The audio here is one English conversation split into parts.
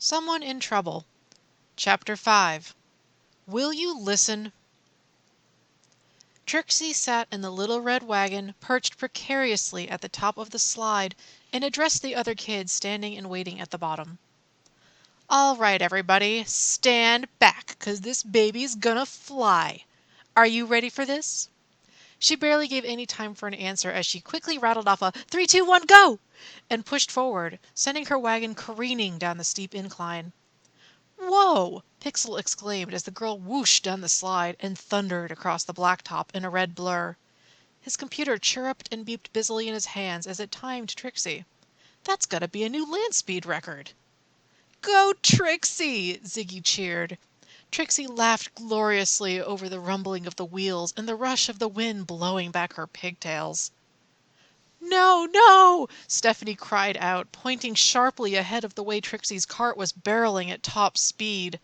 Someone in Trouble. Chapter 5. Will You Listen? Trixie sat in the little red wagon, perched precariously at the top of the slide, and addressed the other kids standing and waiting at the bottom. "All right, everybody, stand back, 'cause this baby's gonna fly. Are you ready for this?" She barely gave any time for an answer as she quickly rattled off a 3, 2, 1, go! And pushed forward, sending her wagon careening down the steep incline. "Whoa!" Pixel exclaimed as the girl whooshed down the slide and thundered across the blacktop in a red blur. His computer chirruped and beeped busily in his hands as it timed Trixie. "That's gotta be a new land speed record." "Go, Trixie!" Ziggy cheered. Trixie laughed gloriously over the rumbling of the wheels and the rush of the wind blowing back her pigtails. "No, no!" Stephanie cried out, pointing sharply ahead of the way Trixie's cart was barreling at top speed.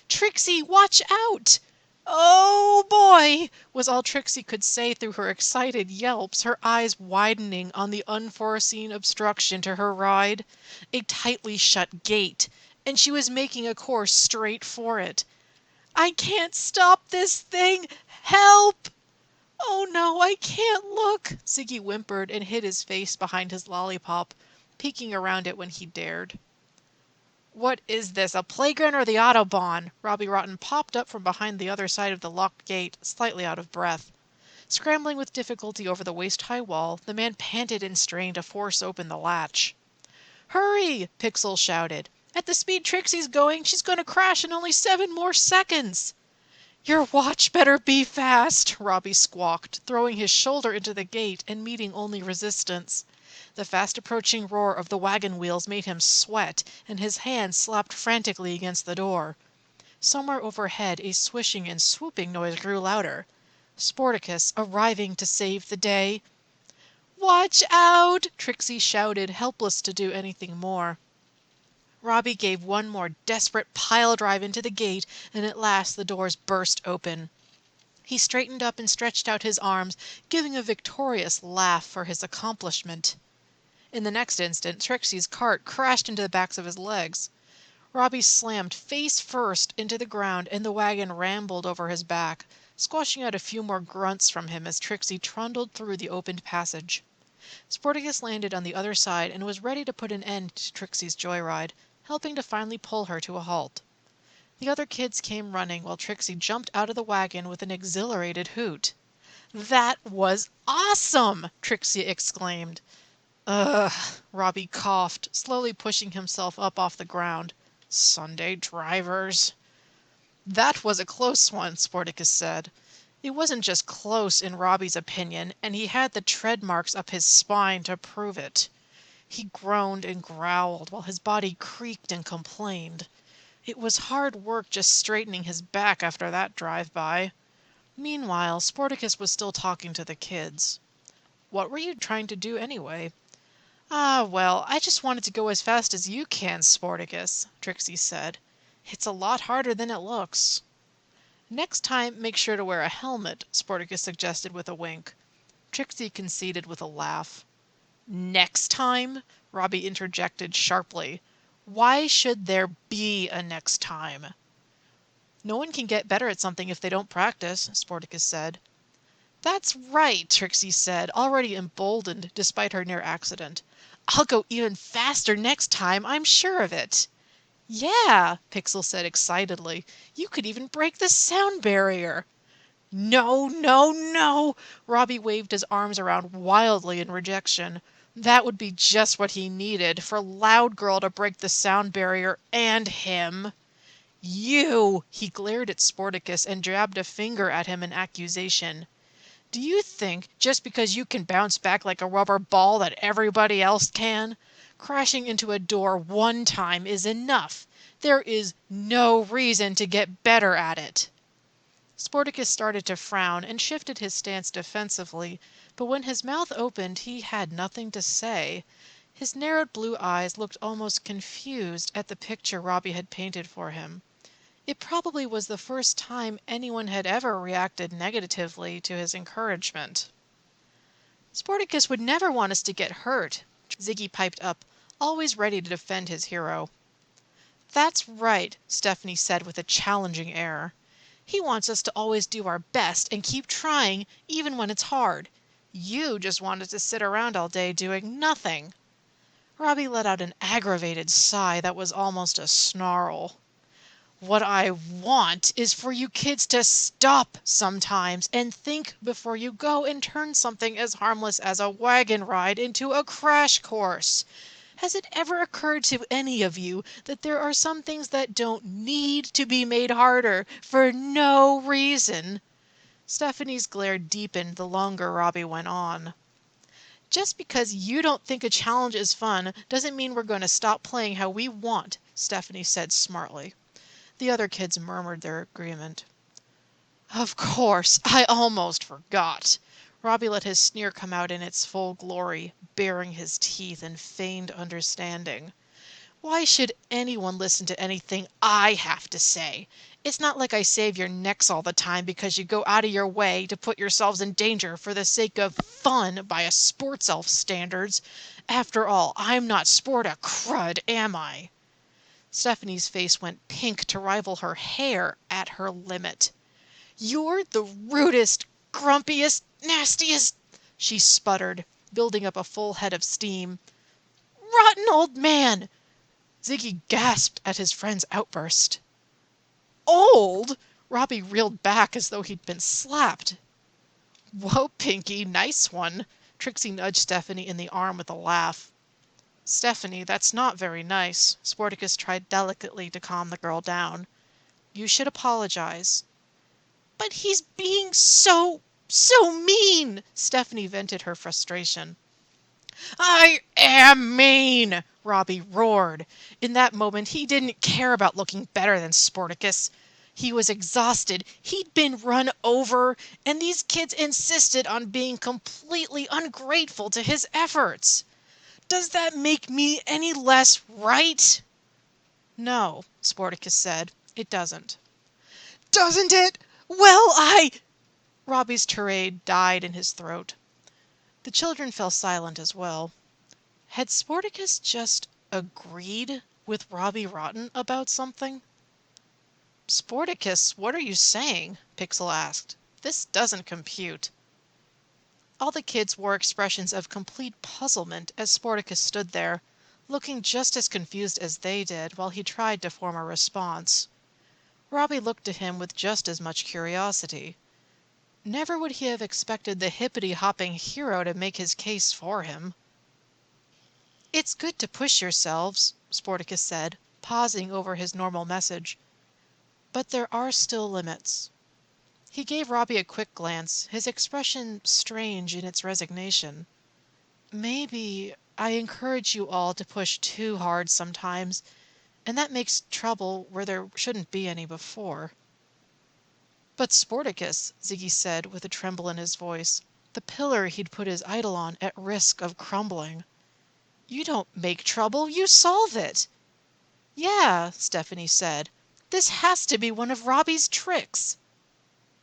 "Trixie, watch out!" "Oh, boy!" was all Trixie could say through her excited yelps, her eyes widening on the unforeseen obstruction to her ride. A tightly shut gate, and she was making a course straight for it. "I can't stop this thing! Help!" "Oh, no, I can't look!" Ziggy whimpered and hid his face behind his lollipop, peeking around it when he dared. "What is this, a playground or the Autobahn?" Robbie Rotten popped up from behind the other side of the locked gate, slightly out of breath. Scrambling with difficulty over the waist-high wall, the man panted and strained to force open the latch. "Hurry!" Pixel shouted. "At the speed Trixie's going, she's going to crash in only 7 more seconds!" "Your watch better be fast!" Robbie squawked, throwing his shoulder into the gate and meeting only resistance. The fast-approaching roar of the wagon wheels made him sweat, and his hands slapped frantically against the door. Somewhere overhead a swishing and swooping noise grew louder. Sportacus arriving to save the day. "Watch out!" Trixie shouted, helpless to do anything more. Robbie gave one more desperate pile-drive into the gate, and at last the doors burst open. He straightened up and stretched out his arms, giving a victorious laugh for his accomplishment. In the next instant, Trixie's cart crashed into the backs of his legs. Robbie slammed face first into the ground, and the wagon rambled over his back, squashing out a few more grunts from him as Trixie trundled through the opened passage. Sportacus landed on the other side and was ready to put an end to Trixie's joyride, helping to finally pull her to a halt. The other kids came running while Trixie jumped out of the wagon with an exhilarated hoot. "That was awesome!" Trixie exclaimed. "Ugh!" Robbie coughed, slowly pushing himself up off the ground. "Sunday drivers." "That was a close one," Sportacus said. It wasn't just close in Robbie's opinion, and he had the tread marks up his spine to prove it. He groaned and growled while his body creaked and complained. It was hard work just straightening his back after that drive-by. Meanwhile, Sportacus was still talking to the kids. "What were you trying to do anyway?" "Ah, well, I just wanted to go as fast as you can, Sportacus," Trixie said. "It's a lot harder than it looks." "Next time, make sure to wear a helmet," Sportacus suggested with a wink. Trixie conceded with a laugh. "Next time?" Robbie interjected sharply. "Why should there be a next time?" "No one can get better at something if they don't practice," Sportacus said. "That's right," Trixie said, already emboldened despite her near accident. "I'll go even faster next time, I'm sure of it." "Yeah," Pixel said excitedly. "You could even break the sound barrier." "No, no, no!" Robbie waved his arms around wildly in rejection. That would be just what he needed, for Loud Girl to break the sound barrier and him. "You!" He glared at Sportacus and jabbed a finger at him in accusation. "Do you think, just because you can bounce back like a rubber ball, that everybody else can? Crashing into a door one time is enough. There is no reason to get better at it." Sportacus started to frown and shifted his stance defensively, but when his mouth opened he had nothing to say. His narrowed blue eyes looked almost confused at the picture Robbie had painted for him. It probably was the first time anyone had ever reacted negatively to his encouragement. "Sportacus would never want us to get hurt," Ziggy piped up, always ready to defend his hero. That's right, Stephanie said with a challenging air. He wants us to always do our best and keep trying, even when it's hard. You just wanted to sit around all day doing nothing. Robbie let out an aggravated sigh that was almost a snarl. What I want is for you kids to stop sometimes and think before you go and turn something as harmless as a wagon ride into a crash course. Has it ever occurred to any of you that there are some things that don't need to be made harder for no reason? Stephanie's glare deepened the longer Robbie went on. Just because you don't think a challenge is fun doesn't mean we're going to stop playing how we want, Stephanie said smartly. The other kids murmured their agreement. Of course, I almost forgot. Robbie let his sneer come out in its full glory, baring his teeth in feigned understanding. Why should anyone listen to anything I have to say? It's not like I save your necks all the time because you go out of your way to put yourselves in danger for the sake of fun by a sports elf standards. After all, I'm not sport a crud, am I? Stephanie's face went pink to rival her hair at her limit. You're the rudest, grumpiest, nastiest, she sputtered, building up a full head of steam. Rotten old man! Ziggy gasped at his friend's outburst. Old? Robbie reeled back as though he'd been slapped. Whoa, Pinky, nice one. Trixie nudged Stephanie in the arm with a laugh. Stephanie, that's not very nice. Sportacus tried delicately to calm the girl down. You should apologize. But he's being so mean! Stephanie vented her frustration. I am mean! Robbie roared. In that moment, he didn't care about looking better than Sportacus. He was exhausted. He'd been run over, and these kids insisted on being completely ungrateful to his efforts. Does that make me any less right? No, Sportacus said. It doesn't. Doesn't it? Well, Robbie's tirade died in his throat. The children fell silent as well. Had Sportacus just agreed with Robbie Rotten about something? Sportacus, what are you saying? Pixel asked. This doesn't compute. All the kids wore expressions of complete puzzlement as Sportacus stood there, looking just as confused as they did while he tried to form a response. Robbie looked at him with just as much curiosity. Never would he have expected the hippity-hopping hero to make his case for him. It's good to push yourselves, Sportacus said, pausing over his normal message. But there are still limits. He gave Robbie a quick glance, his expression strange in its resignation. Maybe I encourage you all to push too hard sometimes, and that makes trouble where there shouldn't be any before. But Sportacus, Ziggy said with a tremble in his voice, the pillar he'd put his idol on at risk of crumbling. You don't make trouble, you solve it. Yeah, Stephanie said. This has to be one of Robbie's tricks.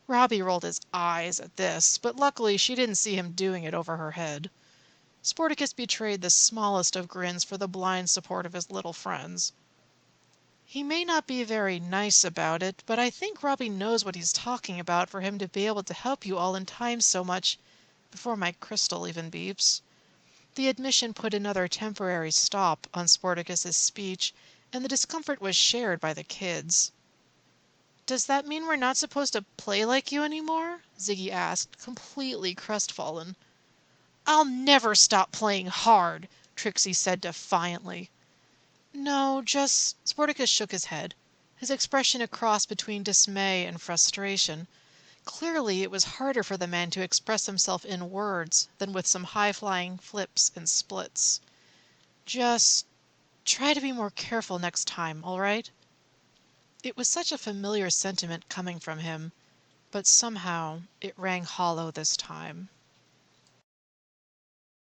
Robbie rolled his eyes at this, but luckily she didn't see him doing it over her head. Sportacus betrayed the smallest of grins for the blind support of his little friends. He may not be very nice about it, but I think Robbie knows what he's talking about for him to be able to help you all in time so much before my crystal even beeps. The admission put another temporary stop on Sportacus's speech, and the discomfort was shared by the kids. Does that mean we're not supposed to play like you anymore? Ziggy asked, completely crestfallen. I'll never stop playing hard, Trixie said defiantly. No, just... Sportacus shook his head, his expression a cross between dismay and frustration. Clearly it was harder for the man to express himself in words than with some high-flying flips and splits. Just try to be more careful next time, all right? It was such a familiar sentiment coming from him, but somehow it rang hollow this time.